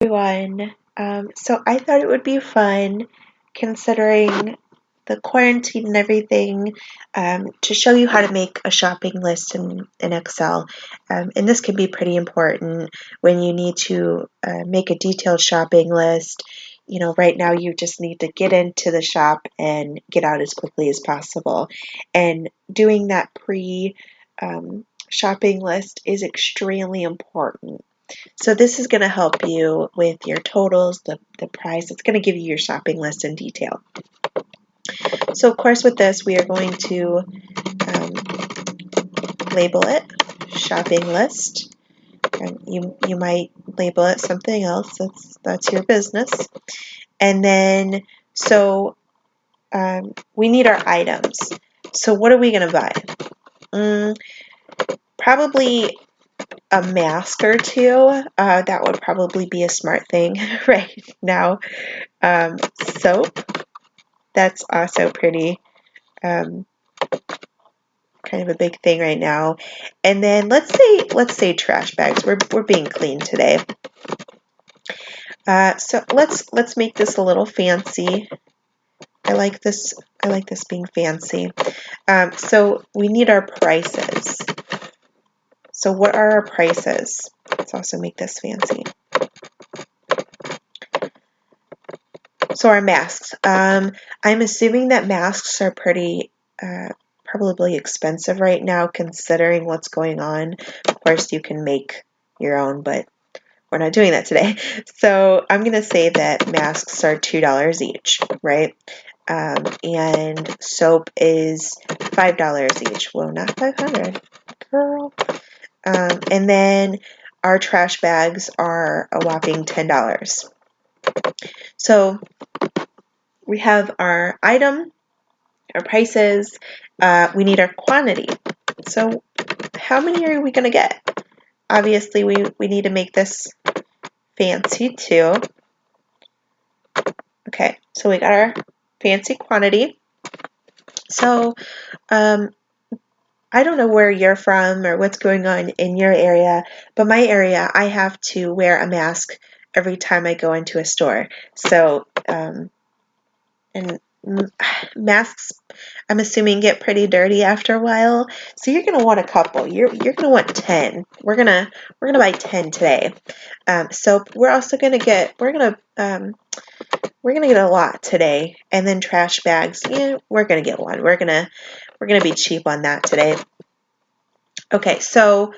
Everyone. So I thought it would be fun, considering the quarantine and everything, to show you how to make a shopping list in Excel. And this can be pretty important when you need to make a detailed shopping list. You know, right now you just need to get into the shop and get out as quickly as possible. And doing that shopping list is extremely important. So this is going to help you with your totals, the price. It's going to give you your shopping list in detail. So of course with this we are going to label it shopping list. And you might label it something else. That's your business. And then we need our items. So what are we going to buy? Probably a mask or two. That would probably be a smart thing right now. Soap. That's also pretty kind of a big thing right now. And then let's say trash bags. We're being clean today. So let's make this a little fancy. I like this being fancy. So we need our prices. So what are our prices? Let's also make this fancy. So our masks. I'm assuming that masks are pretty probably expensive right now considering what's going on. Of course you can make your own, but we're not doing that today. So I'm going to say that masks are $2 each, right? And soap is $5 each. Whoa, not 500, girl. And then our trash bags are a whopping $10. So we have our item, our prices, we need our quantity. So how many are we going to get? Obviously, we need to make this fancy too. Okay, so we got our fancy quantity. So I don't know where you're from or what's going on in your area, but my area, I have to wear a mask every time I go into a store. So, and masks, I'm assuming, get pretty dirty after a while. So you're gonna want a couple. You're gonna want 10. We're gonna buy 10 today. So we're also gonna get we're gonna get a lot today. And then trash bags. Yeah, we're gonna get one. We're gonna be cheap on that today. Okay, so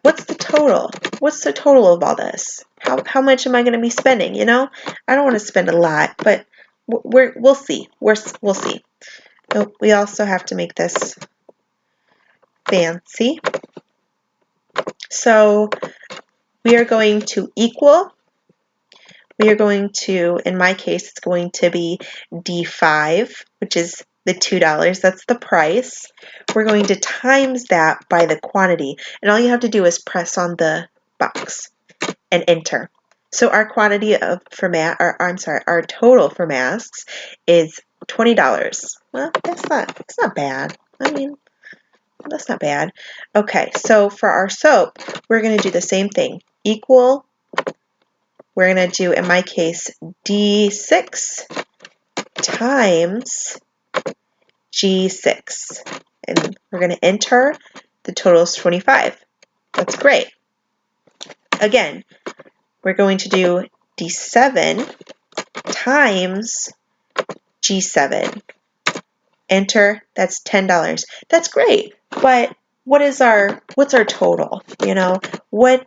what's the total? What's the total of all this? How much am I going to be spending? You know, I don't want to spend a lot, but we'll see. We'll see. Oh, we also have to make this fancy. So we are going to equal. We are going to, in my case, it's going to be D5, which is the $2. That's the price. We're going to times that by the quantity. And all you have to do is press on the box and enter. So our quantity our total for masks is $20. Well, that's not bad. I mean, that's not bad. Okay, so for our soap, we're going to do the same thing. Equal, we're going to do, in my case, D6 times G6. And we're going to enter. The total is 25. That's great. Again, we're going to do D7 times G7. Enter. That's $10. That's great. But what's our total? You know, what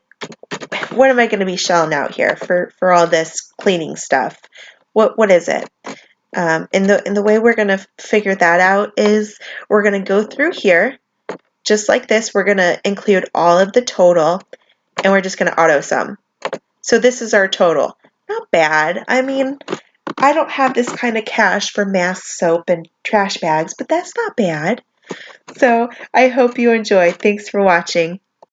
am I going to be shelling out here for all this cleaning stuff? What is it? And the way we're going to figure that out is we're going to go through here just like this. We're going to include all of the total, and we're just going to auto sum. So this is our total. Not bad. I mean, I don't have this kind of cash for mask, soap, and trash bags, but that's not bad. So I hope you enjoy. Thanks for watching.